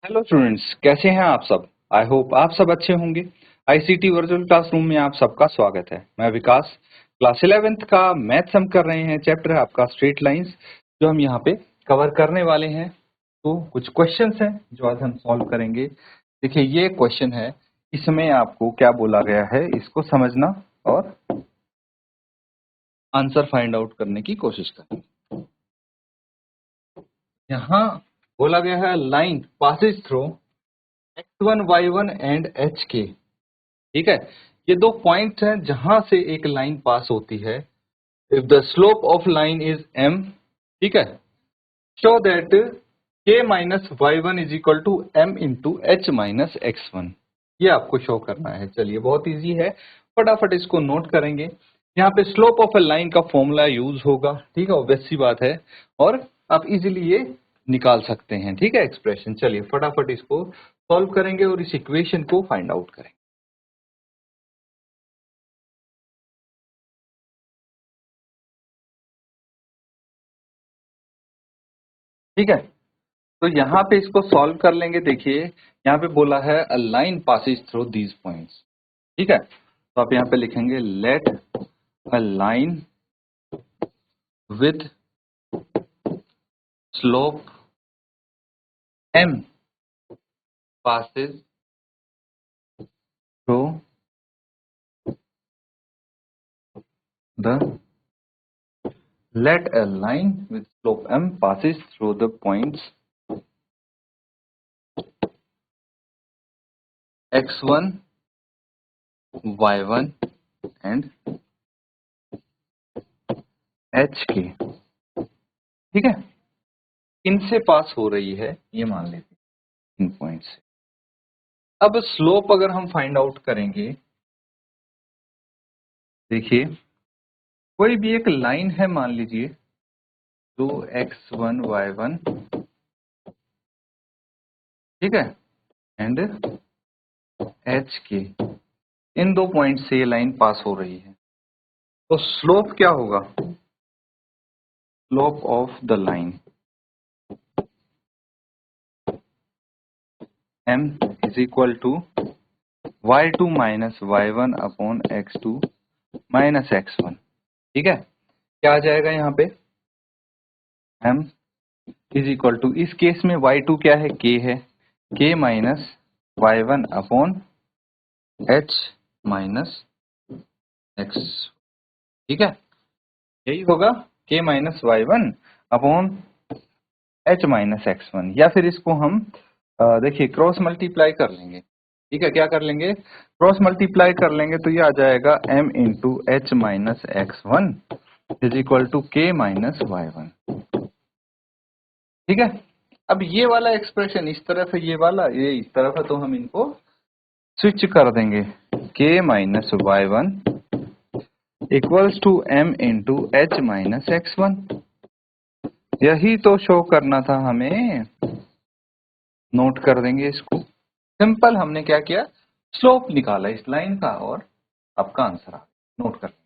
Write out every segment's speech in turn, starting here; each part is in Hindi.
हेलो स्टूडेंट्स, कैसे हैं आप सब। आई होप आप सब अच्छे होंगे। आईसीटी वर्चुअल क्लासरूम में आप सबका स्वागत है। मैं विकास, क्लास 11th का मैथ्स हम कर रहे हैं। चैप्टर है आपका स्ट्रेट लाइंस, जो हम यहाँ पे कवर करने वाले हैं। तो कुछ क्वेश्चंस हैं जो आज हम सॉल्व करेंगे। देखिए, ये क्वेश्चन है, इसमें आपको क्या बोला गया है इसको समझना और आंसर फाइंड आउट करने की कोशिश करनी। यहाँ बोला गया है line passes through x1 y1 and hk। ठीक है, ये दो पॉइंट्स हैं जहां से एक लाइन पास होती है। If the slope of line is m, ठीक है, show that k minus y one is equal to m into h minus x one. ये आपको शो करना है। चलिए, बहुत इजी है, फटाफट इसको नोट करेंगे। यहाँ पे स्लोप ऑफ ए लाइन का फॉर्मूला यूज होगा, ठीक है, ऑब्वियस सी बात है, और आप इजीली ये निकाल सकते हैं। ठीक है, एक्सप्रेशन। चलिए फटाफट इसको सॉल्व करेंगे और इस इक्वेशन को फाइंड आउट करेंगे। ठीक है, तो यहाँ पे इसको सॉल्व कर लेंगे। देखिए, यहाँ पे बोला है a line passes through these points. ठीक है, तो आप यहाँ पे लिखेंगे let a line with slope m passes through the let a line with slope m passes through the points x1 y1 and hk। ठीक है, इनसे पास हो रही है, ये मान लेते हैं इन पॉइंट से। अब स्लोप अगर हम फाइंड आउट करेंगे, देखिए कोई भी एक लाइन है, मान लीजिए जो x1 y1, ठीक है, एंड hk, इन दो पॉइंट से ये लाइन पास हो रही है। तो स्लोप क्या होगा? Slope of the line m is equal to y2 minus y1 upon x2 minus x1। ठीक है, क्या आ जाएगा यहाँ पे? m इज इक्वल टू, इस केस में y2 क्या है? k है, k minus y1 upon h minus x। ठीक है, यही होगा, k minus y1 upon h minus x1। या फिर इसको हम देखिए क्रॉस मल्टीप्लाई कर लेंगे। ठीक है, क्या कर लेंगे? क्रॉस मल्टीप्लाई कर लेंगे, तो ये आ जाएगा m into h minus x one is equal to k minus y1। ठीक है, अब ये वाला एक्सप्रेशन इस तरफ है, ये वाला ये इस तरफ है, तो हम इनको स्विच कर देंगे। k minus y1 equals to m into h minus x1। यही तो शो करना था हमें। नोट कर देंगे इसको। सिंपल, हमने क्या किया? स्लोप निकाला इस लाइन का और आपका आंसर आ गया। नोट कर लेंगे।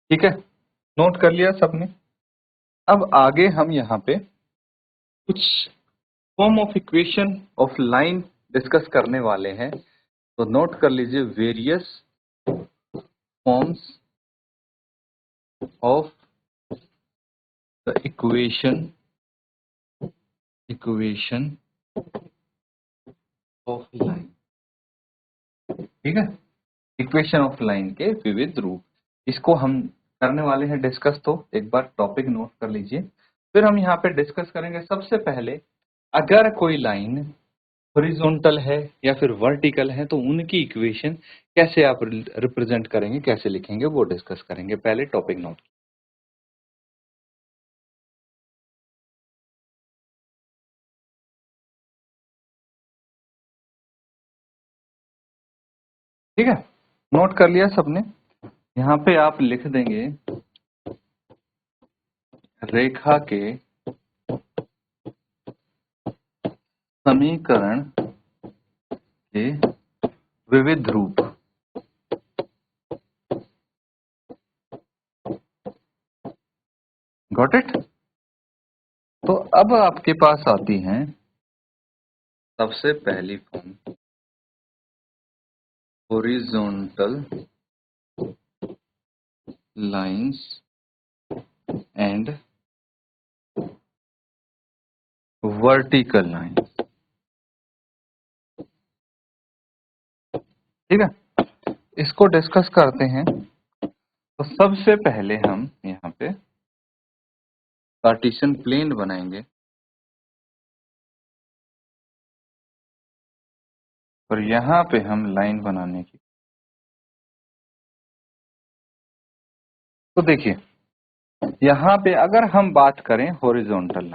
ठीक है, नोट कर लिया सबने। अब आगे हम यहाँ पे कुछ form of equation of line discuss करने वाले हैं। तो नोट कर लीजिए, various forms of the equation of line. ठीक है, इक्वेशन ऑफ लाइन के विविध रूप, इसको हम करने वाले हैं डिस्कस। तो एक बार टॉपिक नोट कर लीजिए, फिर हम यहाँ पे डिस्कस करेंगे। सबसे पहले, अगर कोई लाइन हॉरिजॉन्टल है या फिर वर्टिकल है, तो उनकी इक्वेशन कैसे आप रिप्रेजेंट करेंगे, कैसे लिखेंगे, वो डिस्कस करेंगे। पहले टॉपिक नोट। ठीक है, नोट कर लिया सबने? यहाँ पे आप लिख देंगे रेखा के समीकरण के विविध रूप। Got it. तो अब आपके पास आती हैं सबसे पहली form, horizontal lines and vertical lines. ठीक है, इसको डिस्कस करते हैं। तो सबसे पहले हम यहाँ पे कार्टेशियन प्लेन बनाएंगे और यहाँ पे हम लाइन बनाने की। तो देखिए यहाँ पे अगर हम बात करें हॉरिजॉन्टल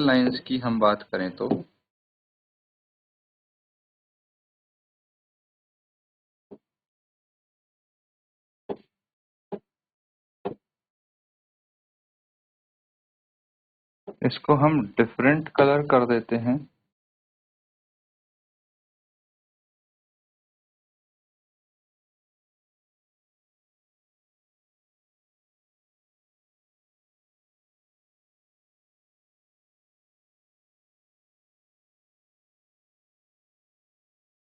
लाइंस की हम बात करें तो इसको हम डिफरेंट कलर कर देते हैं।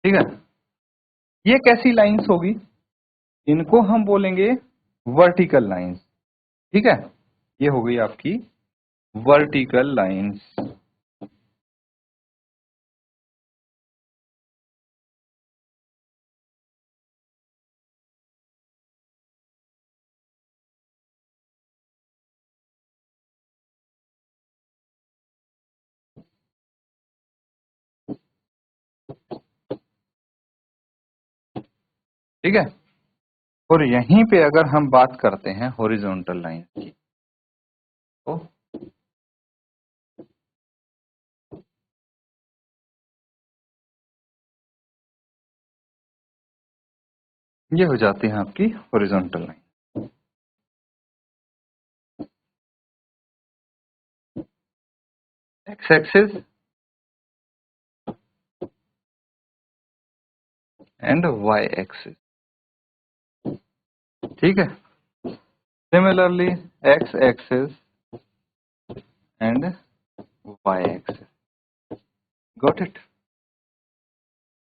ठीक है, ये कैसी लाइंस होगी? इनको हम बोलेंगे वर्टिकल लाइंस। ठीक है, ये हो गई आपकी वर्टिकल लाइंस। ठीक है, और यहीं पे अगर हम बात करते हैं हॉरिजॉन्टल लाइन की तो ये हो जाती है आपकी horizontal line. X axis and y axis. ठीक है, similarly x axis and y axis. Got it.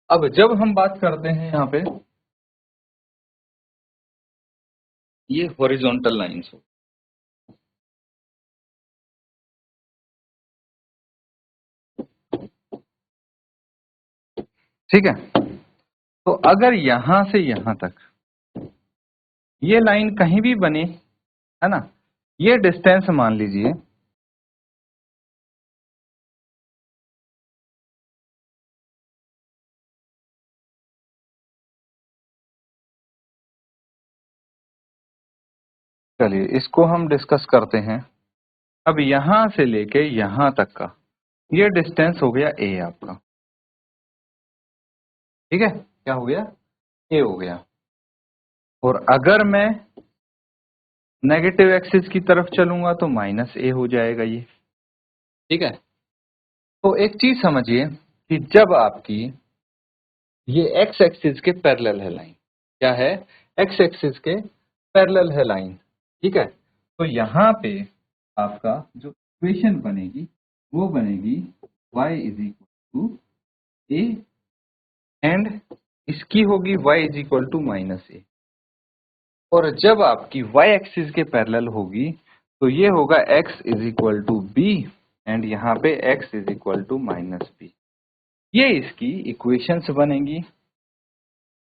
अब जब हम बात करते हैं यहाँ पे ये हॉरिजॉन्टल लाइंस हो, ठीक है, तो अगर यहां से यहां तक ये लाइन कहीं भी बने, है ना, ये डिस्टेंस मान लीजिए चलिए इसको हम डिस्कस करते हैं। अब यहां से लेके यहां तक का ये डिस्टेंस हो गया ए आपका। ठीक है, क्या हो गया? ए हो गया। और अगर मैं नेगेटिव एक्सिस की तरफ चलूंगा तो माइनस ए हो जाएगा ये। ठीक है, तो एक चीज समझिए कि जब आपकी ये एक्स एक्सिस के पैरेलल है लाइन, क्या है? एक्स एक्सिस के पैरेलल है लाइन। ठीक है, तो यहाँ पे आपका जो इक्वेशन बनेगी वो बनेगी y is equal to A and इसकी होगी y is equal to minus A. और जब आपकी y एक्सिस के पैरेलल होगी तो ये होगा x is equal to b and यहाँ पे x is equal to minus b. ये इसकी इक्वेशंस बनेंगी।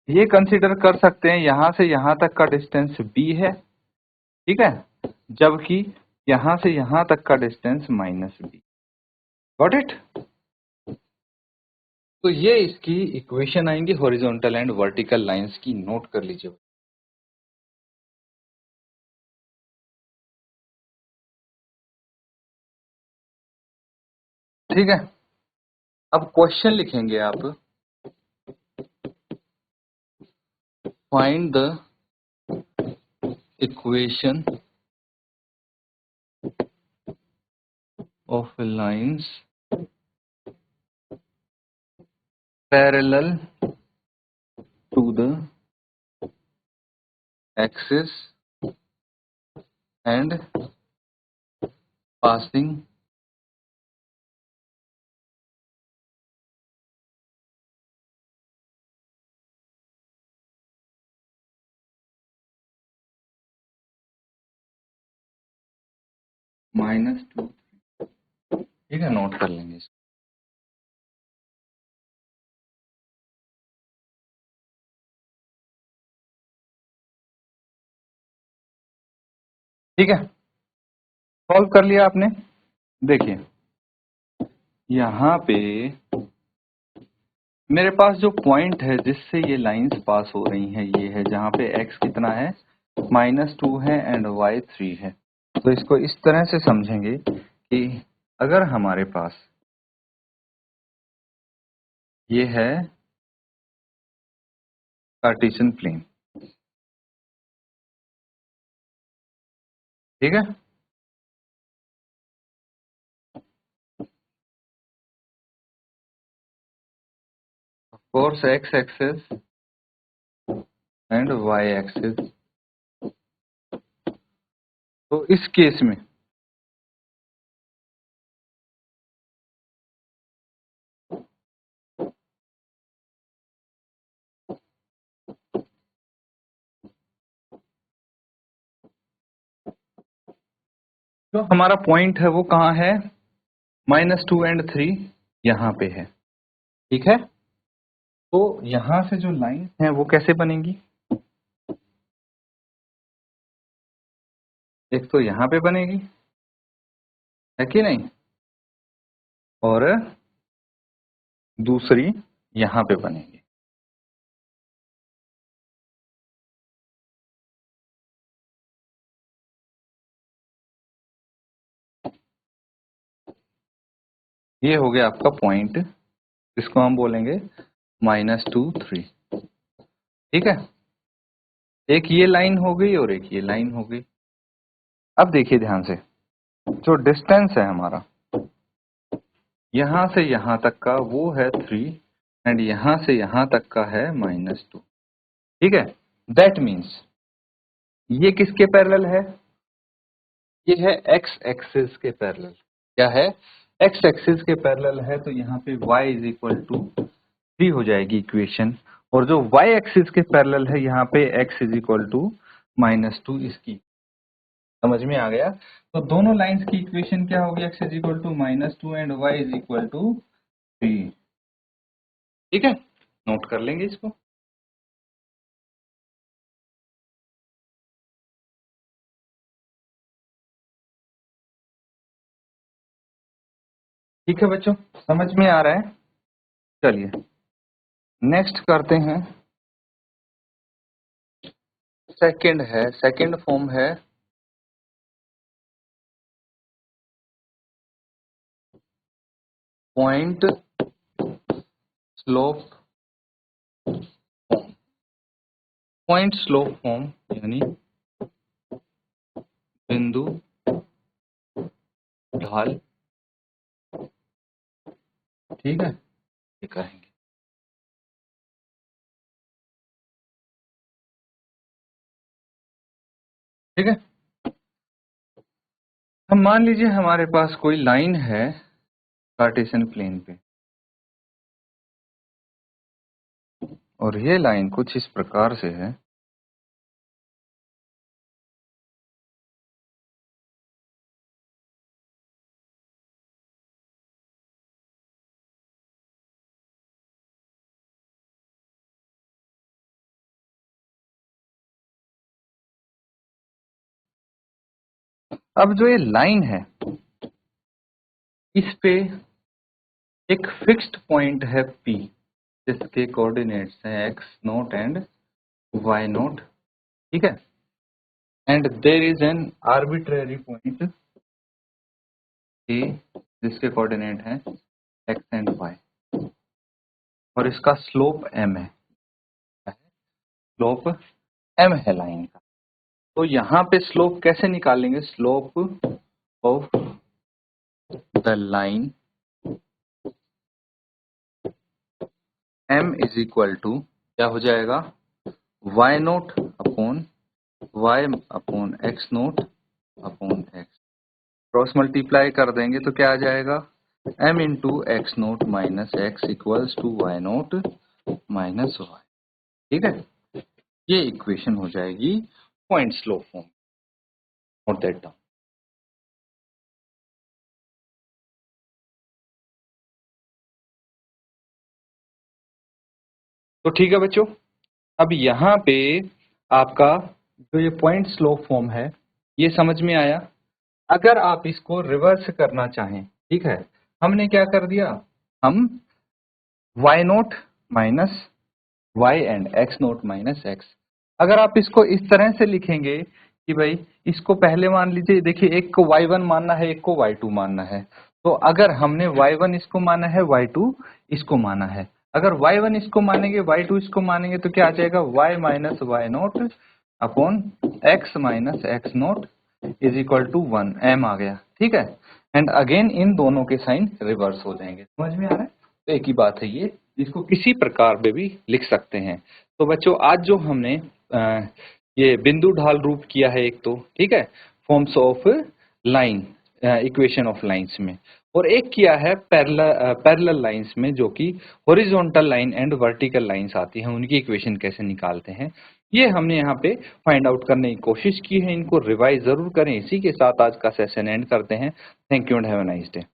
ये कंसीडर कर सकते हैं यहां से यहां तक का डिस्टेंस b है। ठीक है, जबकि यहां से यहां तक का distance minus b. Got it. तो ये इसकी इक्वेशन आएंगी हॉरिजॉन्टल एंड वर्टिकल लाइंस की, नोट कर लीजिए। ठीक है, अब क्वेश्चन लिखेंगे आप, find the equation of lines parallel to the axis and passing -2। ठीक है, नोट कर लेंगे इसको। ठीक है, सॉल्व कर लिया आपने। देखिए यहाँ पे मेरे पास जो पॉइंट है जिससे ये लाइंस पास हो रही हैं ये है, जहाँ पे x कितना है -2 है एंड y 3 है। तो इसको इस तरह से समझेंगे कि अगर हमारे पास ये है कार्टेशियन प्लेन, ठीक है, of course x axis and y axis. तो इस केस में जो हमारा पॉइंट है वो कहाँ है, -2 एंड 3 यहाँ पे है। ठीक है, तो यहाँ से जो लाइन है वो कैसे बनेगी, एक तो यहाँ पे बनेगी, है कि नहीं, और दूसरी यहाँ पे बनेगी। ये हो गया आपका पॉइंट, इसको हम बोलेंगे -2 3। ठीक है, एक ये लाइन हो गई और एक ये लाइन हो गई। अब देखिए ध्यान से, जो डिस्टेंस है हमारा यहां से यहां तक का वो है 3 एंड यहां से यहां तक का है -2। ठीक है, दैट मीन्स ये किसके पैरेलल है, ये है x एक्सिस के पैरेलल। क्या है, x एक्सिस के पैरेलल है, तो यहाँ पे y इज इक्वल टू 3 हो जाएगी इक्वेशन, और जो y एक्सिस के पैरेलल है यहाँ पे x इज इक्वल टू -2 इसकी। समझ में आ गया, तो दोनों लाइंस की इक्वेशन क्या होगी, x is equal to -2 and y is equal to 3। ठीक है, नोट कर लेंगे इसको। ठीक है बच्चों, समझ में आ रहा है। चलिए नेक्स्ट करते हैं, सेकंड है, सेकंड फॉर्म है point slope form. Point slope form यानी बिंदु ढाल। ठीक है, ये कहेंगे। ठीक है, हम मान लीजिए हमारे पास कोई लाइन है कार्टेशियन प्लेन पे, और ये लाइन कुछ इस प्रकार से है। अब जो ये लाइन है इस पे एक फिक्स्ड पॉइंट है P, जिसके कोऑर्डिनेट्स हैं x0 एंड y0। ठीक है, and there is an arbitrary point A जिसके कोऑर्डिनेट हैं x एंड y, और इसका स्लोप m है। स्लोप m है लाइन का। तो यहाँ पे स्लोप कैसे निकालेंगे, slope of the line m is equal to क्या हो जाएगा, y0 upon y upon x0 upon x, cross multiply कर देंगे तो क्या आ जाएगा, m into x naught minus x equals to y naught minus y. ठीक है, ये इक्वेशन हो जाएगी point slope form. Note that down. तो ठीक है बच्चों, अब यहाँ पे आपका जो ये पॉइंट स्लो फॉर्म है ये समझ में आया। अगर आप इसको रिवर्स करना चाहें, ठीक है, हमने क्या कर दिया, हम y naught minus y and x naught minus x, अगर आप इसको इस तरह से लिखेंगे कि भाई इसको पहले मान लीजिए, देखिए एक को y1 मानना है, एक को y2 मानना है, तो अगर हमने y1 इसको माना है, y2 इसको माना है, अगर y1 इसको मानेंगे, y2 इसको मानेंगे तो क्या आ जाएगा, y minus y naught upon x minus x naught is equal to 1, m आ गया। ठीक है, एंड अगेन इन दोनों के साइन रिवर्स हो जाएंगे। समझ में आ रहा है? तो एक ही बात है ये, इसको किसी प्रकार में भी लिख सकते हैं। तो बच्चों आज जो हमने ये बिंदु ढाल रूप किया है एक तो, ठीक है, forms of line, equation of lines में, और एक किया है पैरेलल लाइंस में, जो कि horizontal line and vertical lines आती हैं, उनकी इक्वेशन कैसे निकालते हैं, ये हमने यहाँ पे फाइंड आउट करने की कोशिश की है। इनको रिवाइज जरूर करें। इसी के साथ आज का सेशन एंड करते हैं। Thank you and have a nice day.